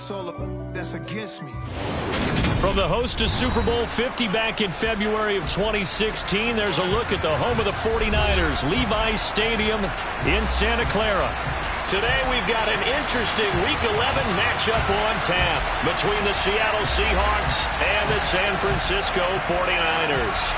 That's all that's against me. From the host to Super Bowl 50 back in February of 2016, there's a look at the home of the 49ers, Levi's Stadium in Santa Clara. Today we've got an interesting Week 11 matchup on tap between the Seattle Seahawks and the San Francisco 49ers.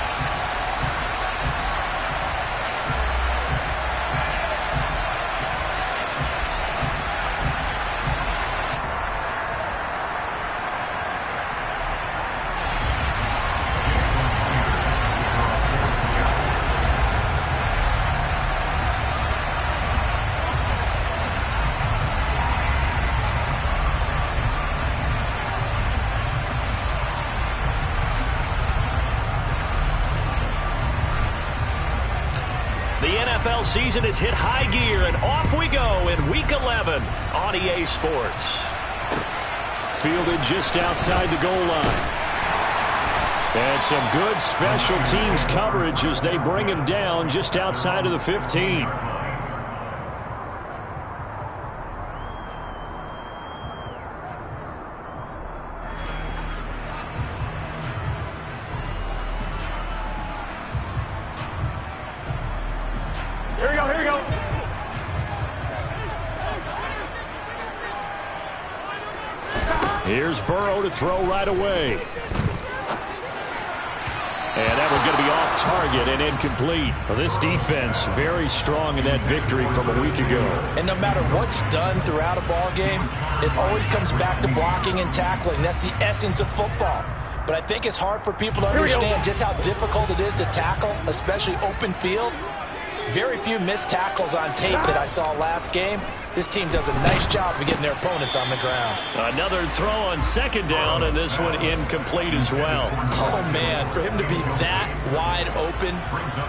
NFL season has hit high gear, and off we go in Week 11 on EA Sports. Fielded just outside the goal line. And some good special teams coverage as they bring him down just outside of the 15. Here's Burrow to throw right away. And that one's going to be off target and incomplete. Well, this defense very strong in that victory from a week ago. And no matter what's done throughout a ball game, it always comes back to blocking and tackling. That's the essence of football. But I think it's hard for people to understand just how difficult it is to tackle, especially open field. Very few missed tackles on tape that I saw last game. This team does a nice job of getting their opponents on the ground. Another throw on second down, and this one incomplete as well. Oh, man, for him to be that wide open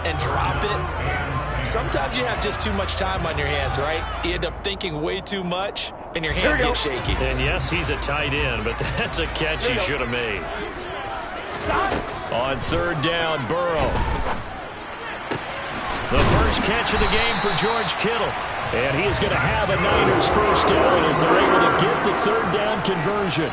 and drop it. Sometimes you have just too much time on your hands, right? You end up thinking way too much, and your hands get shaky. And, yes, he's a tight end, but that's a catch he should have made. On third down, Burrow. The first catch of the game for George Kittle. And he is going to have a Niners first down as they're able to get the third down conversion.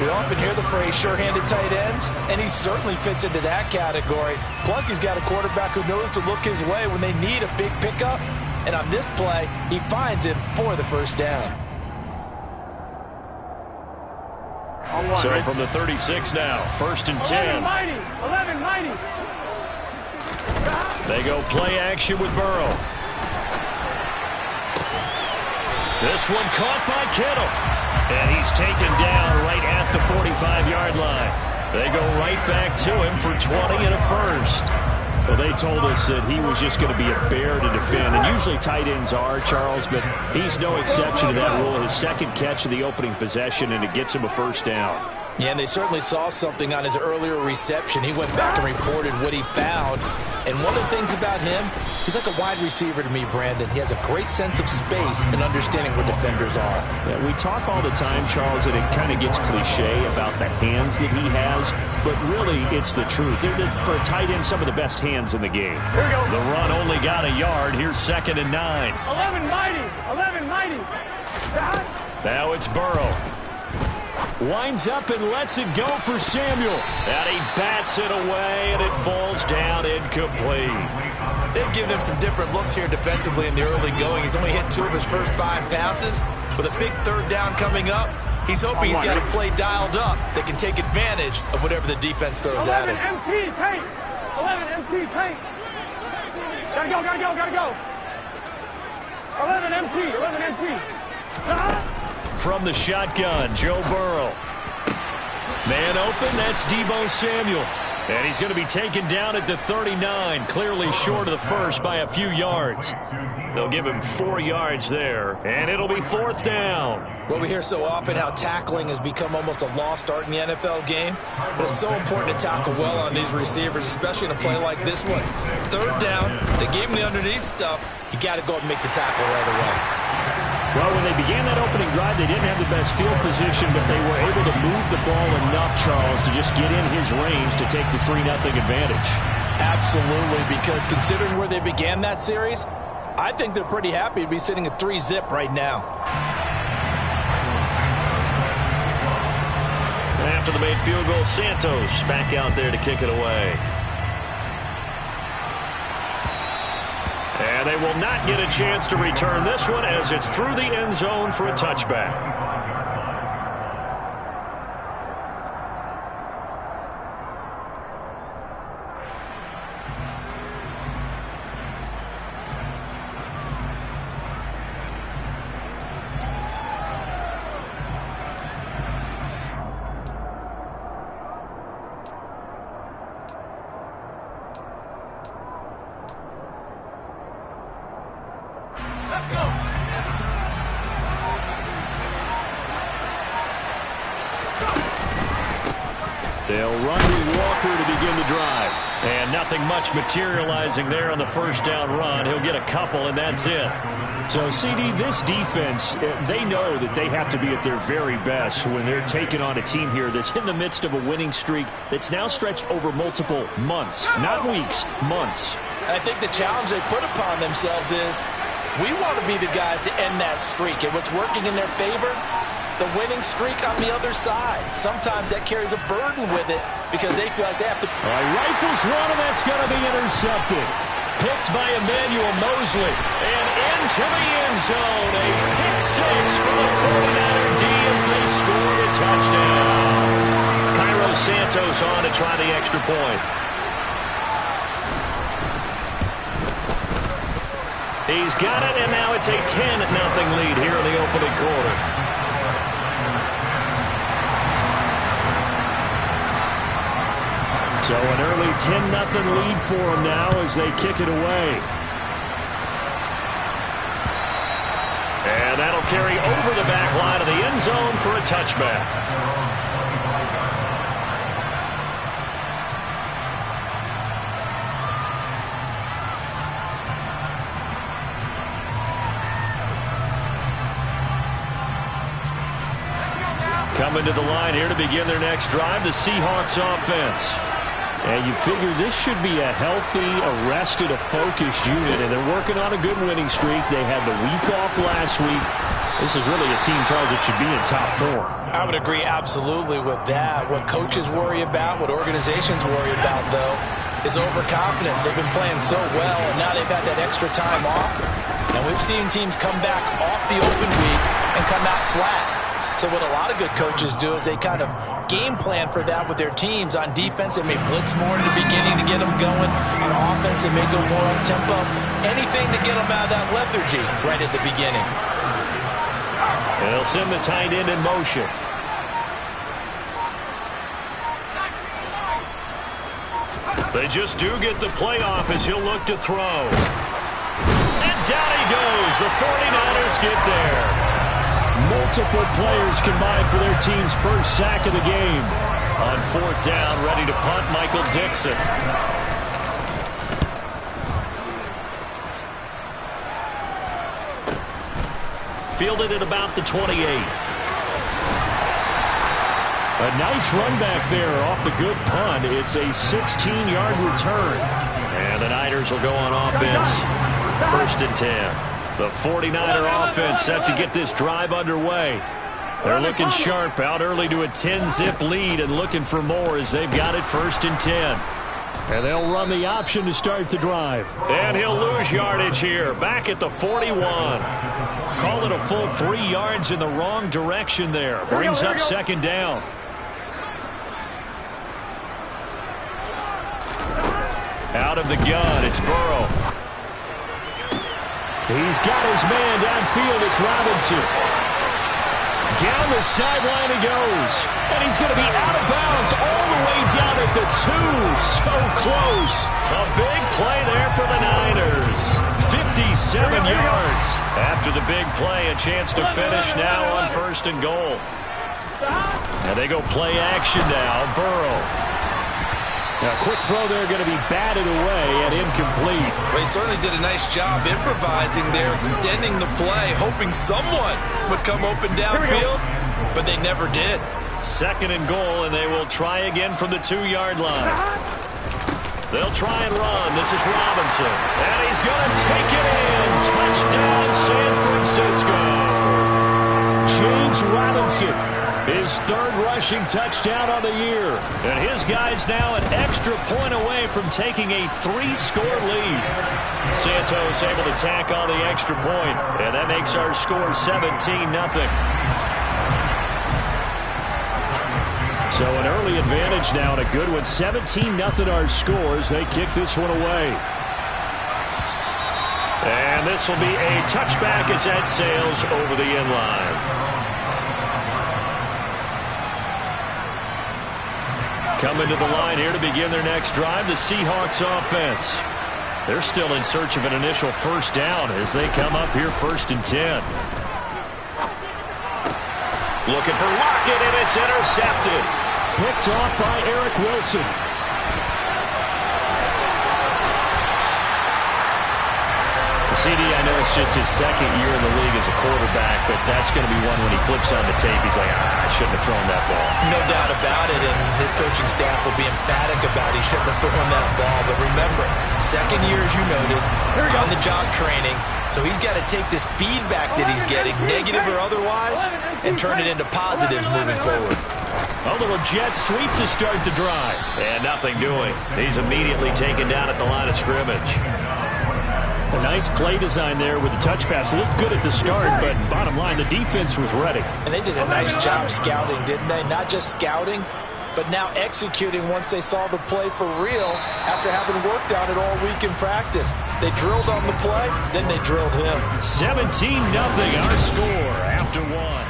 We often hear the phrase sure-handed tight ends, and he certainly fits into that category. Plus, he's got a quarterback who knows to look his way when they need a big pickup. And on this play, he finds him for the first down. So from the 36 now, first and 10. 11 mighty. They go play action with Burrow. This one caught by Kittle. And he's taken down right at the 45-yard line. They go right back to him for 20 and a first. Well, they told us that he was just going to be a bear to defend. And usually tight ends are, Charles, but he's no exception to that rule. His second catch of the opening possession, and it gets him a first down. Yeah, and they certainly saw something on his earlier reception. He went back and reported what he found. And one of the things about him, he's like a wide receiver to me, Brandon. He has a great sense of space and understanding where defenders are. Yeah, we talk all the time, Charles, and it kind of gets cliche about the hands that he has, but really it's the truth. For a tight end, some of the best hands in the game. Here we go. The run only got a yard. Here's second and 9. 11 mighty. 11 mighty. Now it's Burrow. Winds up and lets it go for Samuel. And he bats it away, and it falls down incomplete. They've given him some different looks here defensively in the early going. He's only hit 2 of his first 5 passes. With a big third down coming up, he's hoping he's got a play dialed up that can take advantage of whatever the defense throws at him. 11 MT paint. 11 MT paint. Gotta go, gotta go, gotta go. 11 MT, 11 MT. From the shotgun, Joe Burrow. Man open, that's Deebo Samuel. And he's going to be taken down at the 39, clearly short of the first by a few yards. They'll give him 4 yards there, and it'll be fourth down. Well, we hear so often how tackling has become almost a lost art in the NFL game, but it's so important to tackle well on these receivers, especially in a play like this one. Third down, they gave him the underneath stuff. You got to go and make the tackle right away. Well, when they began that opening drive, they didn't have the best field position, but they were able to move the ball enough, Charles, to just get in his range to take the 3-0 advantage. Absolutely, because considering where they began that series, I think they're pretty happy to be sitting at 3-zip right now. after the made field goal. Santos back out there to kick it away. And they will not get a chance to return this one as it's through the end zone for a touchback. They'll run with Walker to begin the drive. And nothing much materializing there on the first down run. He'll get a couple, and that's it. So, CD, this defense, they know that they have to be at their very best when they're taking on a team here that's in the midst of a winning streak that's now stretched over multiple months, not weeks, months. I think the challenge they put upon themselves is we want to be the guys to end that streak. And what's working in their favor? The winning streak on the other side. Sometimes that carries a burden with it because they feel like they have to. All right, rifles one, and that's going to be intercepted. Picked by Emmanuel Mosley. And into the end zone. A pick six for the 49er D as they score a touchdown. Cairo Santos on to try the extra point. He's got it, and now it's a 10-0 lead here in the opening quarter. So an early 10-0 lead for them now as they kick it away. And that'll carry over the back line of the end zone for a touchback. Coming to the line here to begin their next drive, the Seahawks offense. And you figure this should be a healthy, arrested, a focused unit, and they're working on a good winning streak. They had the week off last week. This is really a team, Charles, that should be in top form. I would agree absolutely with that. What coaches worry about, what organizations worry about, though, is overconfidence. They've been playing so well, and now they've had that extra time off. And we've seen teams come back off the open week and come out flat. So what a lot of good coaches do is they kind of game plan for that with their teams. On defense, they may blitz more in the beginning to get them going. On offense, they may go more up-tempo. Anything to get them out of that lethargy right at the beginning. They'll send the tight end in motion. They just do get the playoff as he'll look to throw. And down he goes. The 49ers get there. Multiple players combined for their team's first sack of the game. On fourth down, ready to punt, Michael Dixon. Fielded at about the 28. A nice run back there off the good punt. It's a 16-yard return. And the Niners will go on offense. First and 10. The 49er offense set to get this drive underway. They're looking sharp, out early to a 10-zip lead and looking for more as they've got it first and 10. And they'll run the option to start the drive. And he'll lose yardage here, back at the 41. Call it a full 3 yards in the wrong direction there. Brings up second down. Out of the gun, it's Burrow. He's got his man downfield. It's Robinson. Down the sideline he goes. And he's going to be out of bounds all the way down at the 2. So close. A big play there for the Niners. 57 yards. After the big play, a chance to finish now on first and goal. And they go play action now. Burrow. A quick throw there going to be batted away and incomplete. Well, he certainly did a nice job improvising there, extending the play, hoping someone would come open downfield, but they never did. Second and goal, and they will try again from the 2-yard line. They'll try and run. This is Robinson. And he's going to take it in. Touchdown, San Francisco. James Robinson His third rushing touchdown of the year. And his guy's now an extra point away from taking a 3-score lead. Santos able to tack on the extra point, and that makes our score 17-0. So an early advantage now and a good one. 17-0 our scores. They kick this one away. And this will be a touchback as that sails over the end line. Coming to the line here to begin their next drive, the Seahawks offense. They're still in search of an initial first down as they come up here 1st and 10. Looking for Lockett, and it's intercepted. Picked off by Eric Wilson. CD, I know it's just his second year in the league as a quarterback, but that's going to be one when he flips on the tape, he's like, I shouldn't have thrown that ball. No doubt about it, and his coaching staff will be emphatic about he shouldn't have thrown that ball. But remember, second year, as you noted, on-the-job training, so he's got to take this feedback that he's getting, negative or otherwise, and turn it into positives moving forward. A little jet sweep to start the drive. And nothing doing. He's immediately taken down at the line of scrimmage. A nice play design there with the touch pass. Looked good at the start, but bottom line, the defense was ready. And they did a nice job scouting, didn't they? Not just scouting, but now executing once they saw the play for real after having worked on it all week in practice. They drilled on the play, then they drilled him. 17-0 our score after one.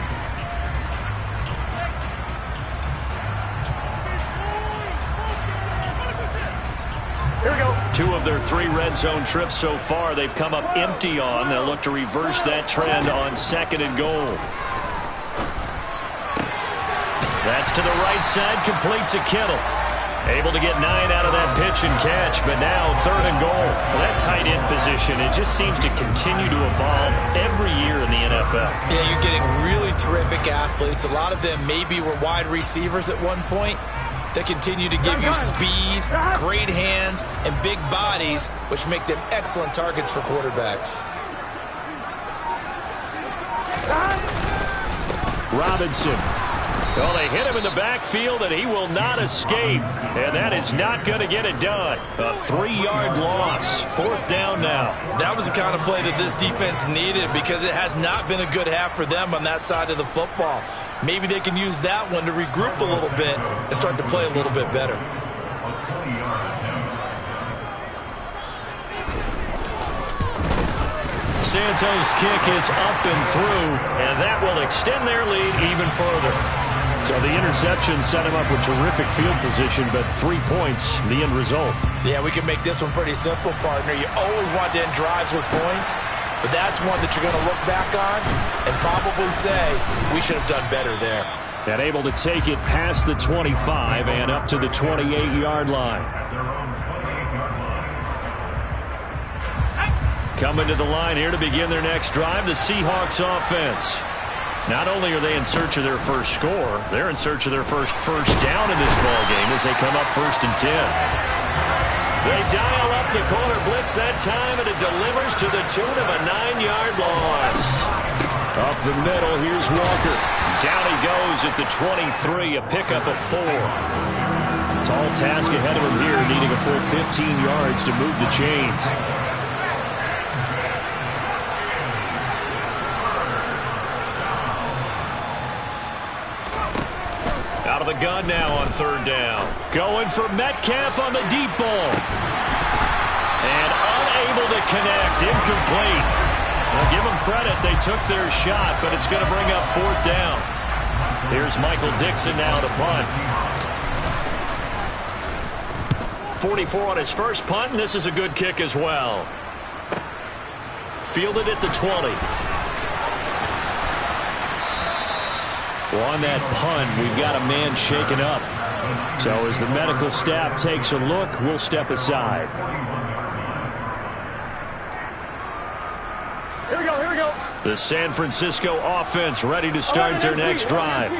Here we go. 2 of their 3 red zone trips so far they've come up empty on. They'll look to reverse that trend on 2nd and goal. That's to the right side, complete to Kittle. Able to get 9 out of that pitch and catch, but now 3rd and goal. Well, that tight end position, it just seems to continue to evolve every year in the NFL. Yeah, you're getting really terrific athletes. A lot of them maybe were wide receivers at one point. They continue to give you speed, great hands, and big bodies, which make them excellent targets for quarterbacks. Robinson. Well, they hit him in the backfield, and he will not escape. And that is not going to get it done. A 3-yard loss. 4th down now. That was the kind of play that this defense needed because it has not been a good half for them on that side of the football. Maybe they can use that one to regroup a little bit and start to play a little bit better. Santos' kick is up and through, and that will extend their lead even further. So the interception set him up with terrific field position, but 3 points, the end result. Yeah, we can make this one pretty simple, partner. You always want to end drives with points, but that's one that you're going to look back on and probably say, we should have done better there. And able to take it past the 25 and up to the 28-yard line. Coming to the line here to begin their next drive, the Seahawks offense. Not only are they in search of their first score, they're in search of their first down in this ballgame as they come up 1st and 10. They dial up the corner blitz that time, and it delivers to the tune of a 9-yard loss. Up the middle, here's Walker. Down he goes at the 23, a pickup of 4. Tall task ahead of him here, needing a full 15 yards to move the chains. Out of the gun now on 3rd down. Going for Metcalf on the deep ball. And unable to connect. Incomplete. Well, give them credit. They took their shot, but it's going to bring up 4th down. Here's Michael Dixon now to punt. 44 on his first punt, and this is a good kick as well. Fielded at the 20. Well, on that punt, we've got a man shaken up. So as the medical staff takes a look, we'll step aside. Here we go, here we go. The San Francisco offense ready to start their next drive.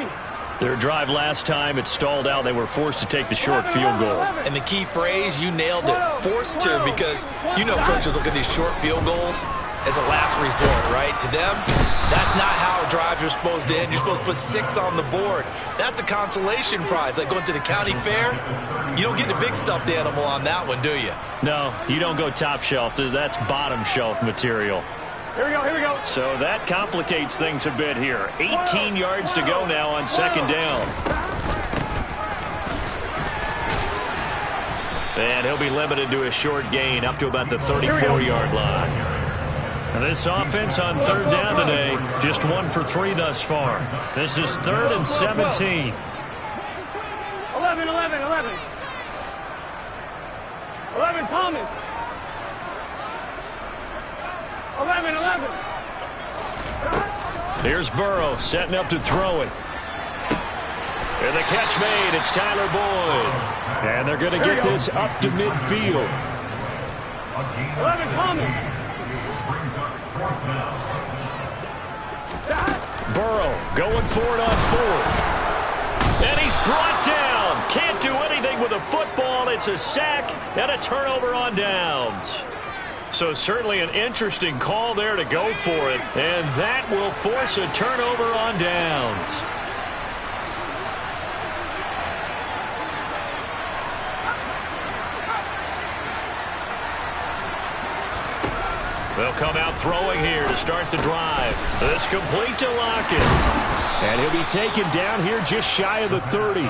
Their drive last time, it stalled out. They were forced to take the short field goal. And the key phrase, you nailed it, forced to, because you know coaches look at these short field goals as a last resort, right? To them, That's not how drives are supposed to end. You're supposed to put 6 on the board. That's a consolation prize, like going to the county fair. You don't get the big stuffed animal on that one, do you? No, you don't go top shelf. That's bottom shelf material. Here we go, here we go. So that complicates things a bit here. 18 yards to go now on second down. And he'll be limited to a short gain up to about the 34-yard line. And this offense on third down today, just 1 for 3 thus far. This is 3rd and 17. 11, 11, 11. 11, Thomas. 11, 11. Here's Burrow setting up to throw it. And the catch made. It's Tyler Boyd. And they're going to get this up to midfield. 11, Thomas. Burrow going for it on 4th. And he's brought down. Can't do anything with the football. It's a sack and a turnover on downs. So certainly an interesting call there to go for it. And that will force a turnover on downs. They'll come out throwing here to start the drive. This complete to Lockett. And he'll be taken down here just shy of the 30.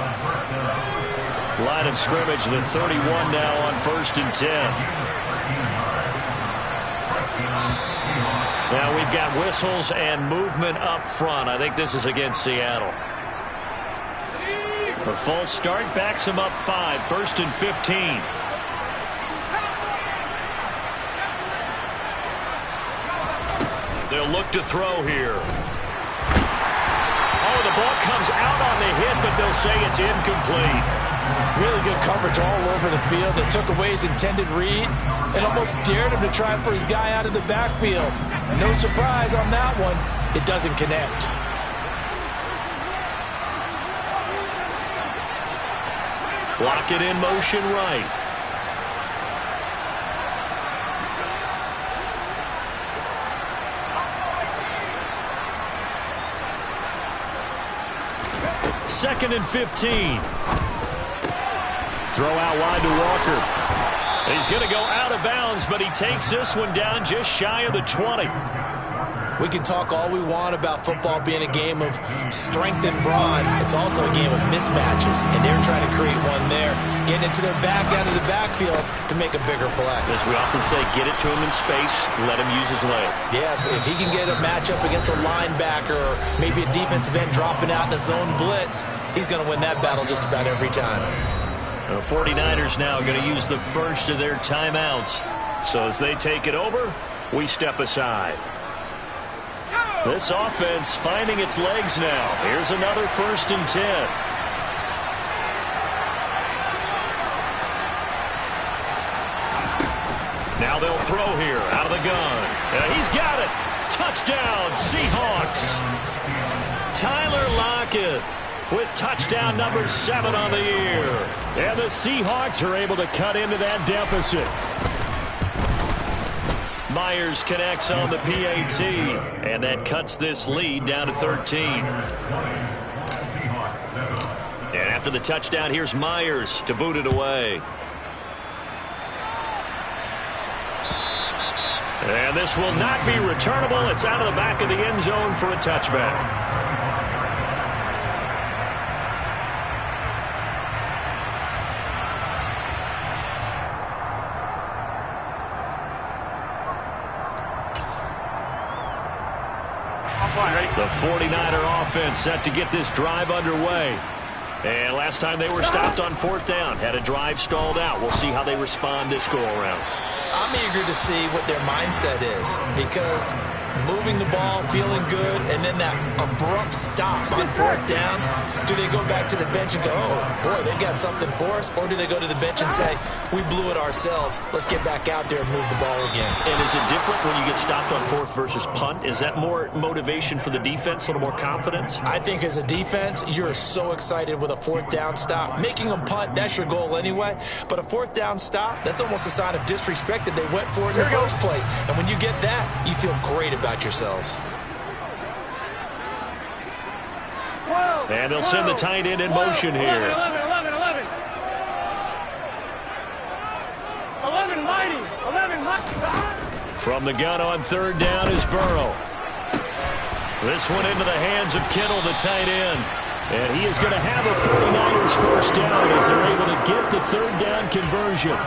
Line of scrimmage, the 31 now on 1st and 10. Now we've got whistles and movement up front. I think this is against Seattle. A false start backs him up 5, 1st and 15. They'll look to throw here. Oh, the ball comes out on the hit, but they'll say it's incomplete. Really good coverage all over the field. They took away his intended read and almost dared him to try for his guy out of the backfield. No surprise on that one. It doesn't connect. Lockett in motion right. Second and 15. Throw out wide to Walker. He's going to go out of bounds, but he takes this one down just shy of the 20. We can talk all we want about football being a game of strength and brawn. It's also a game of mismatches, and they're trying to create one there, getting it to their back out of the backfield to make a bigger play. As we often say, get it to him in space, let him use his leg. Yeah, if he can get a matchup against a linebacker or maybe a defensive end dropping out in a zone blitz, he's going to win that battle just about every time. The 49ers now going to use the first of their timeouts. So as they take it over, we step aside. This offense finding its legs now. Here's another 1st and 10. Now they'll throw here out of the gun. He's got it. Touchdown, Seahawks. Tyler Lockett with touchdown number 7 on the year. And the Seahawks are able to cut into that deficit. Myers connects on the PAT, and that cuts this lead down to 13. And after the touchdown, here's Myers to boot it away. And this will not be returnable. It's out of the back of the end zone for a touchback. The 49er offense set to get this drive underway. And last time they were stopped on 4th down, had a drive stalled out. We'll see how they respond this go-around. I'm eager to see what their mindset is, because moving the ball, feeling good, and then that abrupt stop on 4th down, do they go back to the bench and go, oh, boy, they got something for us? Or do they go to the bench and say, we blew it ourselves, let's get back out there and move the ball again? And is it different when you get stopped on 4th versus punt? Is that more motivation for the defense, a little more confidence? I think as a defense, you're so excited with a 4th down stop. Making them punt, that's your goal anyway. But a 4th down stop, that's almost a sign of disrespect that they went for it in the first place. And when you get that, you feel great about yourselves. And they'll send the tight end in motion here. 11 mighty. From the gun on third down is Burrow. This one into the hands of Kittle, the tight end. And he is going to have a 49ers first down as they're able to get the third down conversion.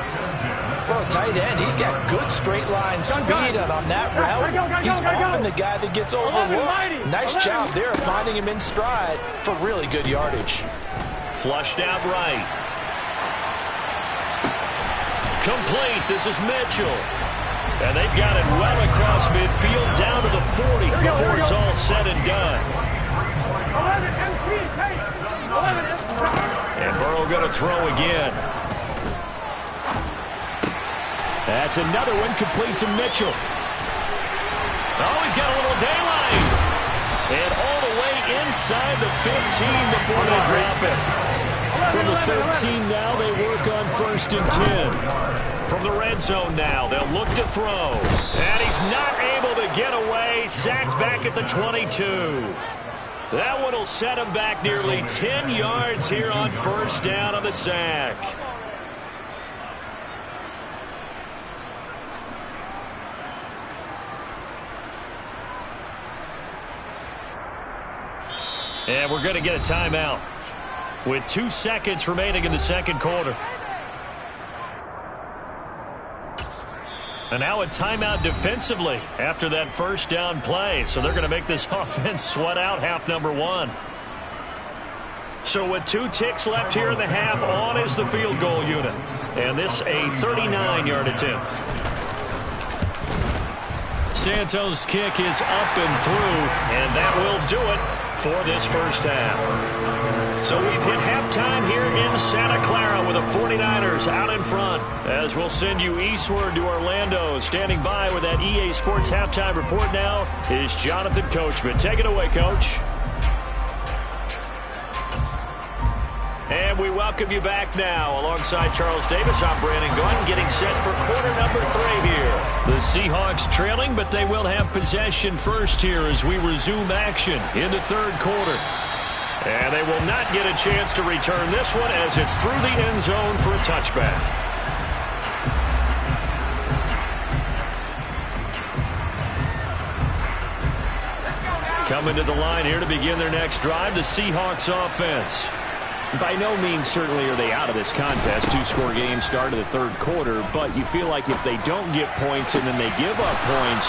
For a tight end, he's got good straight line speed, and on that route, he's often the guy that gets overlooked. Nice job there finding him in stride for really good yardage. Flushed out right. Complete. This is Mitchell. And they've got it well across midfield down to the 40 before it's all said and done. And Burrow going to throw again. That's another one complete to Mitchell. Oh, he's got a little daylight. And all the way inside the 15 before they drop it. From the 13 now, they work on 1st and 10. From the red zone now, they'll look to throw. And he's not able to get away. Sacked back at the 22. That one will set him back nearly 10 yards here on 1st down on the sack. And we're going to get a timeout with 2 seconds remaining in the second quarter. And now a timeout defensively after that first down play. So they're going to make this offense sweat out half number 1. So with 2 ticks left here in the half, on is the field goal unit. And this a 39-yard attempt. Santos' kick is up and through, and that will do it for this first half. So we've hit halftime here in Santa Clara with the 49ers out in front. As we'll send you eastward to Orlando. Standing by with that EA Sports halftime report now is Jonathan Coachman. Take it away, Coach. And we welcome you back now. Alongside Charles Davis, I'm Brandon Gordon, getting set for quarter number 3 here. The Seahawks trailing, but they will have possession first here as we resume action in the third quarter. And they will not get a chance to return this one as it's through the end zone for a touchback. Coming to the line here to begin their next drive, the Seahawks offense. By no means certainly are they out of this contest. 2-score game start of the third quarter, but you feel like if they don't get points and then they give up points,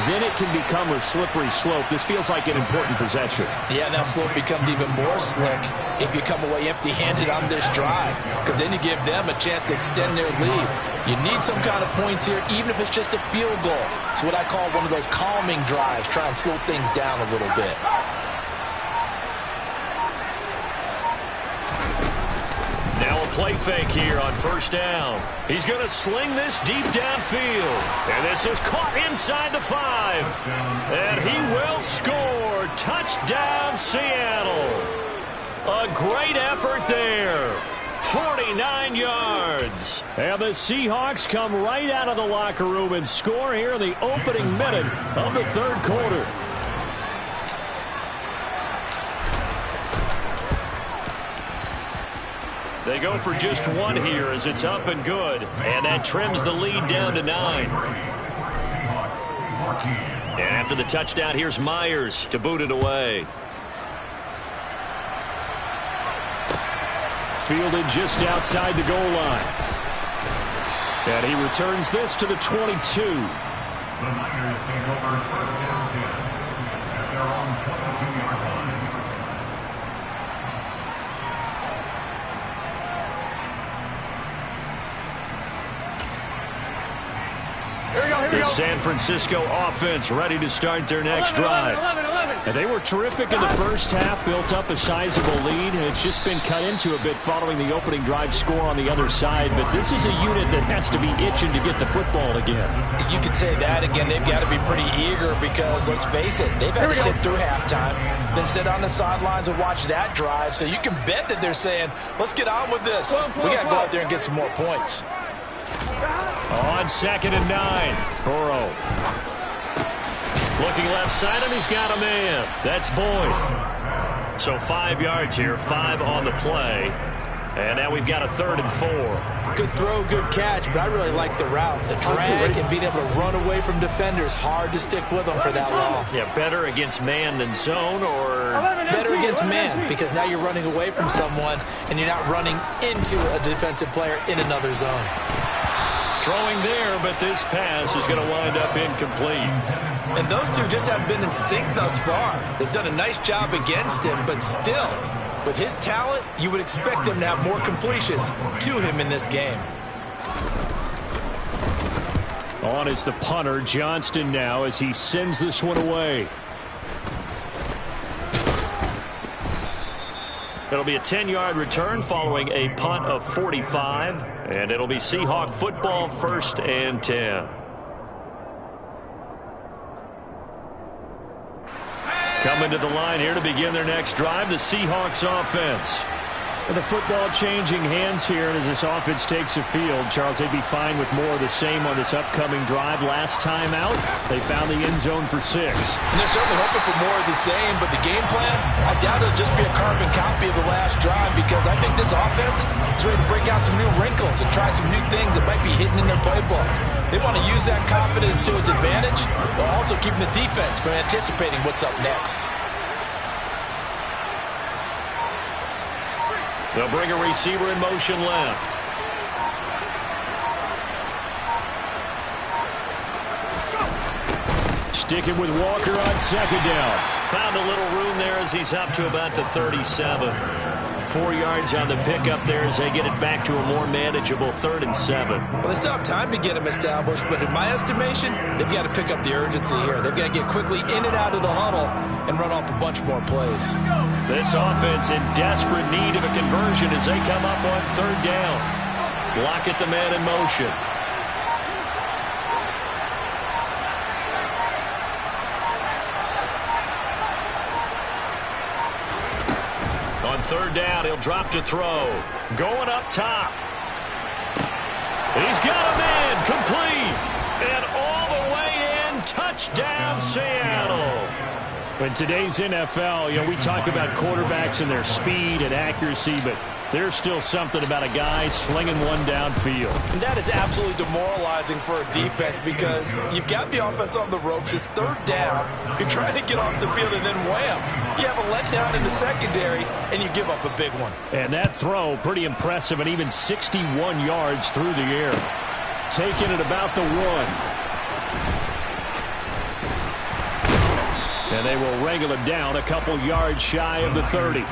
then it can become a slippery slope. This feels like an important possession. Yeah, now slope becomes even more slick if you come away empty-handed on this drive, because then you give them a chance to extend their lead. You need some kind of points here, even if it's just a field goal. It's what I call one of those calming drives. Try and slow things down a little bit. Now a play fake here on first down. He's going to sling this deep downfield. And this is caught inside the 5. And he will score. Touchdown, Seattle. A great effort there. 49 yards. And the Seahawks come right out of the locker room and score here in the opening minute of the third quarter. They go for just 1 here as it's up and good. And that trims the lead down to 9. And after the touchdown, here's Myers to boot it away. Fielded just outside the goal line. And he returns this to the 22. The Niners take over first down 10 at their own 22-yard line. The San Francisco offense ready to start their next drive. And they were terrific in the first half, built up a sizable lead, and it's just been cut into a bit following the opening drive score on the other side. But this is a unit that has to be itching to get the football again. You could say that again. They've got to be pretty eager because, let's face it, they've had to sit through halftime, then sit on the sidelines and watch that drive. So you can bet that they're saying, let's get on with this. We got to go out there and get some more points. On 2nd and 9, Burrow. Looking left side, and he's got a man. That's Boyd. So 5 yards here, 5 on the play. And now we've got a 3rd and 4. Good throw, good catch, but I really like the route. The drag and being able to run away from defenders, hard to stick with them for that long. Yeah, better against man than zone, or better against man, because now you're running away from someone and you're not running into a defensive player in another zone. Throwing there, but this pass is going to wind up incomplete. And those two just haven't been in sync thus far. They've done a nice job against him, but still, with his talent, you would expect them to have more completions to him in this game. On is the punter, Johnston, now as he sends this one away. It'll be a 10-yard return following a punt of 45, and it'll be Seahawk football, 1st and 10. Coming to the line here to begin their next drive, the Seahawks offense. And the football changing hands here, and as this offense takes the field, Charles, they'd be fine with more of the same on this upcoming drive. Last time out, they found the end zone for 6. And they're certainly hoping for more of the same, but the game plan, I doubt it'll just be a carbon copy of the last drive, because I think this offense is ready to break out some new wrinkles and try some new things that might be hidden in their playbook. They want to use that confidence to its advantage, while also keeping the defense from anticipating what's up next. They'll bring a receiver in motion left. Sticking with Walker on 2nd down. Found a little room there as he's up to about the 37. 4 yards on the pickup there as they get it back to a more manageable 3rd and 7. Well, they still have time to get him established, but in my estimation, they've got to pick up the urgency here. They've got to get quickly in and out of the huddle and run off a bunch more plays. This offense in desperate need of a conversion as they come up on 3rd down. Block at the man in motion. On 3rd down, he'll drop to throw. Going up top. He's got a man, complete. And all the way in, touchdown Seattle. In today's NFL, we talk about quarterbacks and their speed and accuracy, but there's still something about a guy slinging one downfield. And that is absolutely demoralizing for a defense, because you've got the offense on the ropes. It's 3rd down. You're trying to get off the field, and then wham, you have a letdown in the secondary, and you give up a big one. And that throw, pretty impressive, and even 61 yards through the air. Taking it about the 1. And they will wrangle him down a couple yards shy of the 30.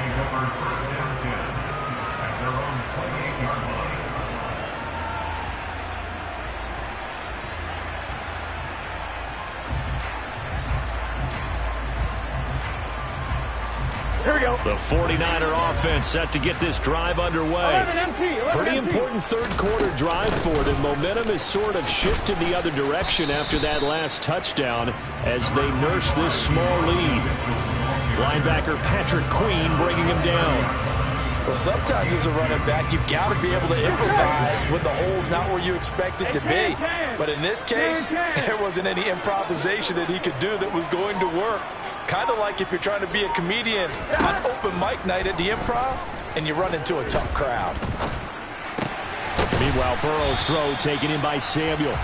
Here we go. The 49er offense set to get this drive underway. Pretty important 3rd quarter drive for them. Momentum has sort of shifted the other direction after that last touchdown as they nurse this small lead. Linebacker Patrick Queen bringing him down. Well, sometimes as a running back, you've got to be able to improvise when the hole's not where you expect it to be. But in this case, there wasn't any improvisation that he could do that was going to work. Kind of like if you're trying to be a comedian on open mic night at the Improv and you run into a tough crowd. Meanwhile, Burrow's throw taken in by Samuel.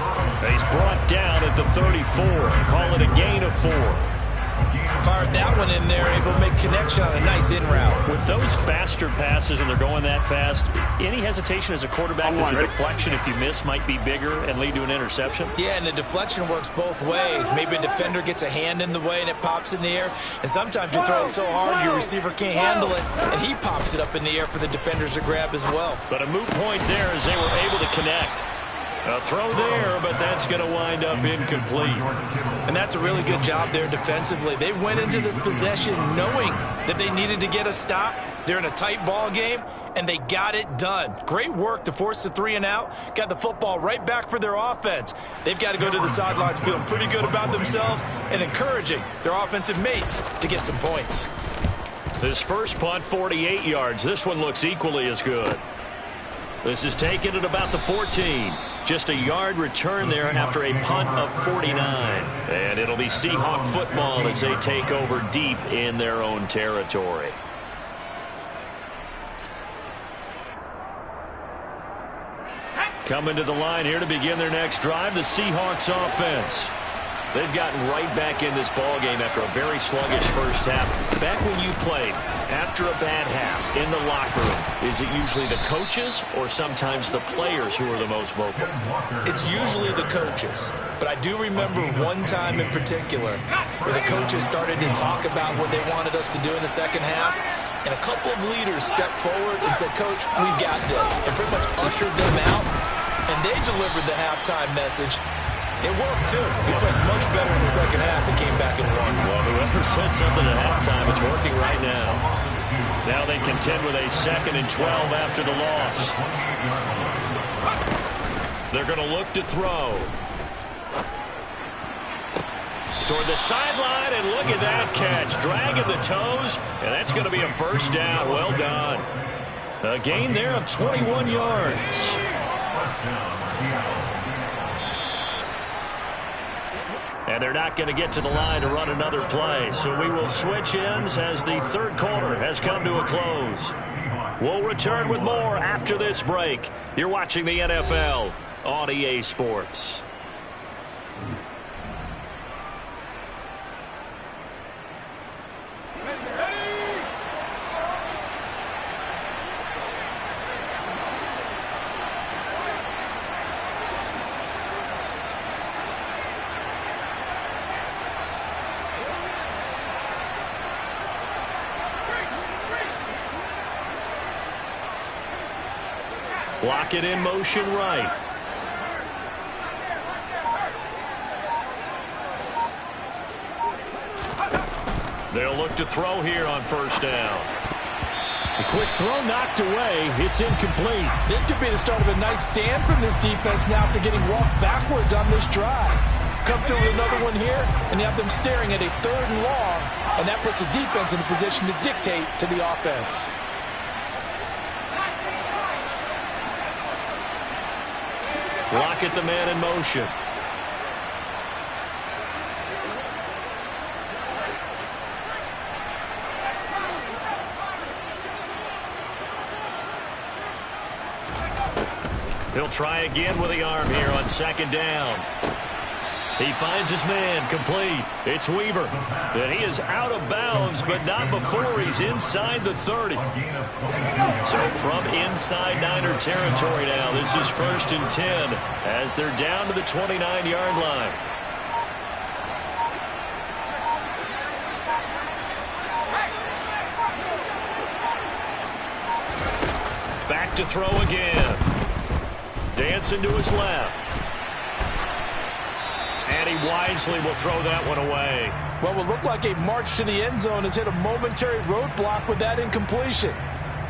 He's brought down at the 34. Call it a gain of 4. Fired that one in there, able to make connection on a nice in route. With those faster passes and they're going that fast, any hesitation as a quarterback that the deflection, if you miss, might be bigger and lead to an interception? Yeah, and the deflection works both ways. Maybe a defender gets a hand in the way and it pops in the air, and sometimes you throw it so hard your receiver can't handle it, and he pops it up in the air for the defenders to grab as well. But a moot point there as they were able to connect. A throw there, but that's going to wind up incomplete. And that's a really good job there defensively. They went into this possession knowing that they needed to get a stop. They're in a tight ball game, and they got it done. Great work to force the 3 and out. Got the football right back for their offense. They've got to go to the sidelines feeling pretty good about themselves and encouraging their offensive mates to get some points. This first punt, 48 yards. This one looks equally as good. This is taken at about the 14. Just a yard return there after a punt of 49. And it'll be Seahawk football as they take over deep in their own territory. Coming to the line here to begin their next drive, the Seahawks offense. They've gotten right back in this ballgame after a very sluggish first half. Back when you played, after a bad half in the locker room, is it usually the coaches or sometimes the players who are the most vocal? It's usually the coaches. But I do remember one time in particular where the coaches started to talk about what they wanted us to do in the second half. And a couple of leaders stepped forward and said, "Coach, we've got this." And pretty much ushered them out. And they delivered the halftime message. It worked, too. We played much better in the second half and came back and won. Well, whoever said something at halftime, it's working right now. Now they contend with a 2nd and 12 after the loss. They're going to look to throw. Toward the sideline, and look at that catch. Dragging the toes, and that's going to be a first down. Well done. A gain there of 21 yards. And they're not going to get to the line to run another play. So we will switch ends as the third quarter has come to a close. We'll return with more after this break. You're watching the NFL on EA Sports. Block it in motion right. They'll look to throw here on first down. A quick throw knocked away. It's incomplete. This could be the start of a nice stand from this defense now after getting walked backwards on this drive. Come through with another one here, and you have them staring at a 3rd and long, and that puts the defense in a position to dictate to the offense. Lock it, the man in motion. He'll try again with the arm here on 2nd down. He finds his man, complete. It's Weaver. And he is out of bounds, but not before he's inside the 30. So from inside Niner territory now, this is 1st and 10 as they're down to the 29-yard line. Back to throw again. Dancing to his left. And he wisely will throw that one away. Well, what looked like a march to the end zone has hit a momentary roadblock with that incompletion.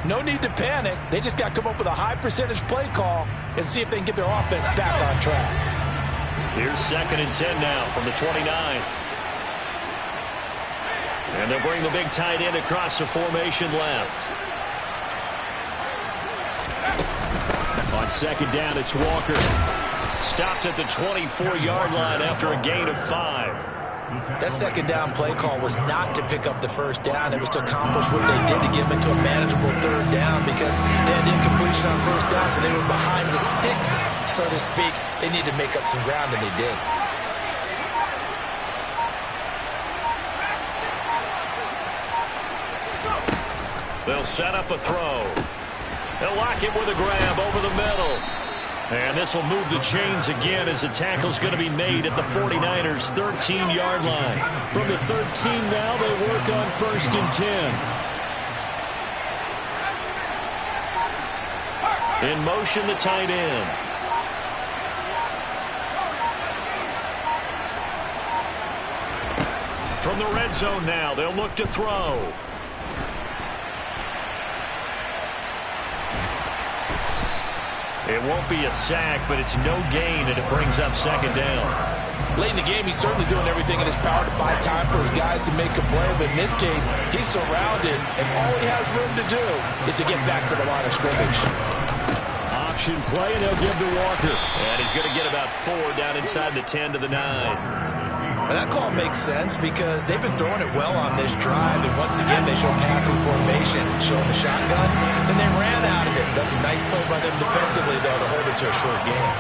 No need to panic. They just got to come up with a high percentage play call and see if they can get their offense back on track. Here's 2nd and 10 now from the 29. And they'll bring the big tight end across the formation left. On 2nd down, it's Walker. Stopped at the 24-yard line after a gain of 5. That 2nd down play call was not to pick up the first down. It was to accomplish what they did to get them into a manageable 3rd down because they had incompletion on first down, so they were behind the sticks, so to speak. They needed to make up some ground, and they did. They'll set up a throw. They'll lock it with a grab over the middle. And this will move the chains again as the tackle's going to be made at the 49ers' 13-yard line. From the 13 now, they work on 1st and 10. In motion, the tight end. From the red zone now, they'll look to throw. It won't be a sack, but it's no gain, and it brings up 2nd down. Late in the game, he's certainly doing everything in his power to buy time for his guys to make a play. But in this case, he's surrounded, and all he has room to do is to get back to the line of scrimmage. Option play, and they'll give to Walker. And he's going to get about 4 down inside the 10 to the 9. And that call makes sense because they've been throwing it well on this drive, and once again they show passing formation, showing the shotgun. Then they ran out of it. That's a nice play by them defensively, though, to hold it to a short game.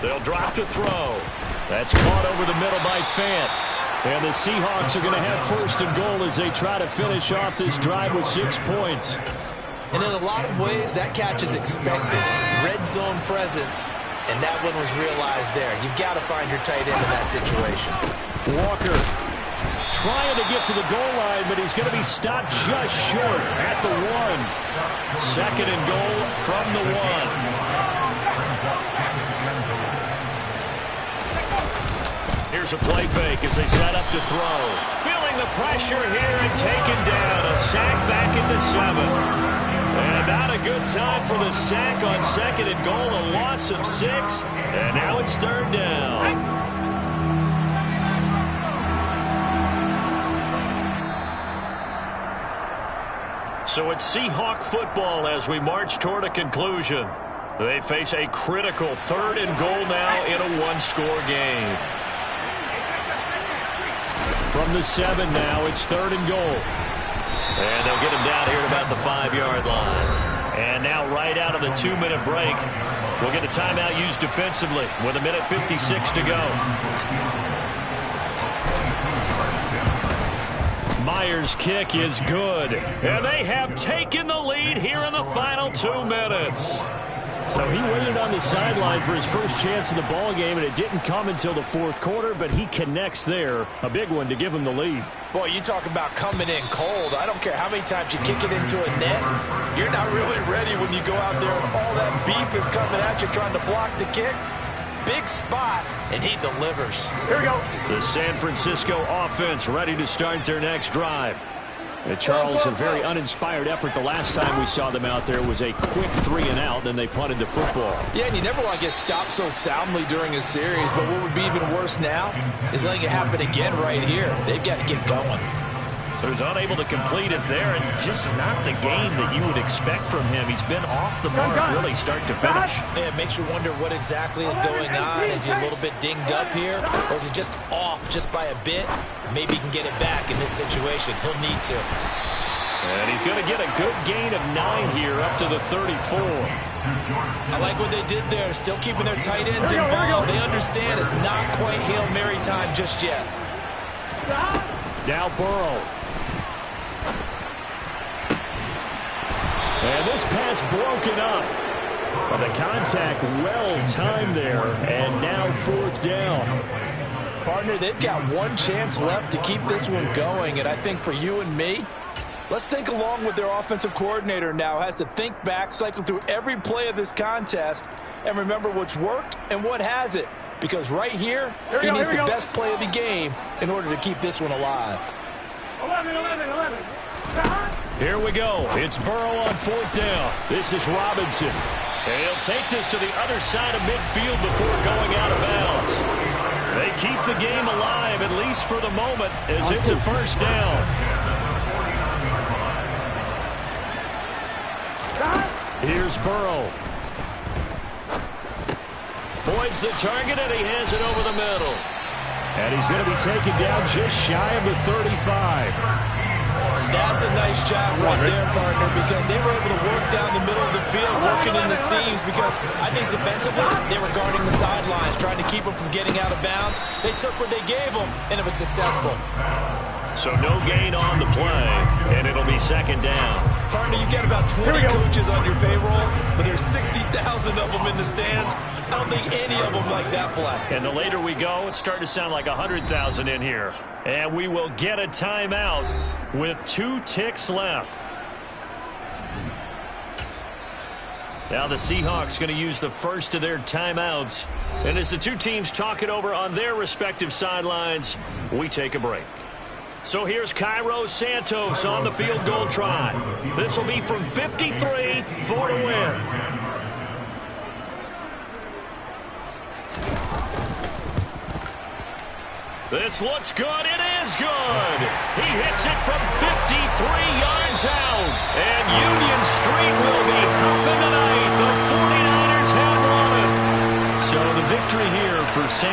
They'll drop to throw. That's caught over the middle by Fant. And the Seahawks are going to have first and goal as they try to finish off this drive with 6 points. And in a lot of ways, that catch is expected. Red zone presence, and that one was realized there. You've got to find your tight end in that situation. Walker trying to get to the goal line, but he's going to be stopped just short at the 1. Second and goal from the 1. Here's a play fake as they set up to throw. Feeling the pressure here and taken down. A sack back at the 7. And not a good time for the sack on second and goal. A loss of 6. And now it's third down. So it's Seahawk football as we march toward a conclusion. They face a critical 3rd and goal now in a 1-score game. From the 7 now, it's 3rd and goal. And they'll get him down here at about the 5-yard line. And now right out of the 2-minute break, we'll get a timeout used defensively with 1:56 to go. Myers' kick is good. And they have taken the lead here in the final 2 minutes. So he waited on the sideline for his first chance in the ball game, and it didn't come until the 4th quarter, but he connects there. A big one to give him the lead. Boy, you talk about coming in cold. I don't care how many times you kick it into a net. You're not really ready when you go out there and all that beef is coming at you trying to block the kick. Big spot, and he delivers. Here we go. The San Francisco offense ready to start their next drive. And Charles, a very uninspired effort. The last time we saw them out there was a quick 3-and-out, then they punted the football. Yeah, and you never want to get stopped so soundly during a series, but what would be even worse now is letting it happen again right here. They've got to get going. So he's unable to complete it there, and just not the game that you would expect from him. He's been off the mark really start to finish. Yeah, it makes you wonder what exactly is going on. Is he a little bit dinged up here, or is he just off just by a bit? Maybe he can get it back in this situation. He'll need to. And he's going to get a good gain of 9 here up to the 34. I like what they did there, still keeping their tight ends involved. They understand it's not quite Hail Mary time just yet. Now Burrow. And this pass broken up. But the contact well timed there. And now 4th down. Partner, they've got one chance left to keep this one going. And I think for you and me, let's think along with their offensive coordinator now. Has to think back, cycle through every play of this contest, and remember what's worked and what hasn't. Because right here, he needs the best play of the game in order to keep this one alive. 11. Here we go. It's Burrow on 4th down. This is Robinson. And he'll take this to the other side of midfield before going out of bounds. They keep the game alive, at least for the moment, as it's a 1st down. Here's Burrow. Boyd's the target, and he has it over the middle. And he's going to be taken down just shy of the 35. That's a nice job right there, partner, because they were able to work down the middle of the field, working in the seams, because I think defensively they were guarding the sidelines, trying to keep them from getting out of bounds. They took what they gave them, and it was successful. So no gain on the play, and it'll be 2nd down. Partner, you get about 20 coaches on your payroll, but there's 60,000 of them in the stands. I don't think any of them like that play. And the later we go, it's starting to sound like 100,000 in here. And we will get a timeout with 2 ticks left. Now the Seahawks going to use the first of their timeouts. And as the two teams talk it over on their respective sidelines, we take a break. So here's Cairo Santos on the field goal try. This will be from 53 for the win. This looks good. It is good. He hits it from 53 yards out. And Union Street will be hopping tonight. The 49ers have won it. So the victory here for San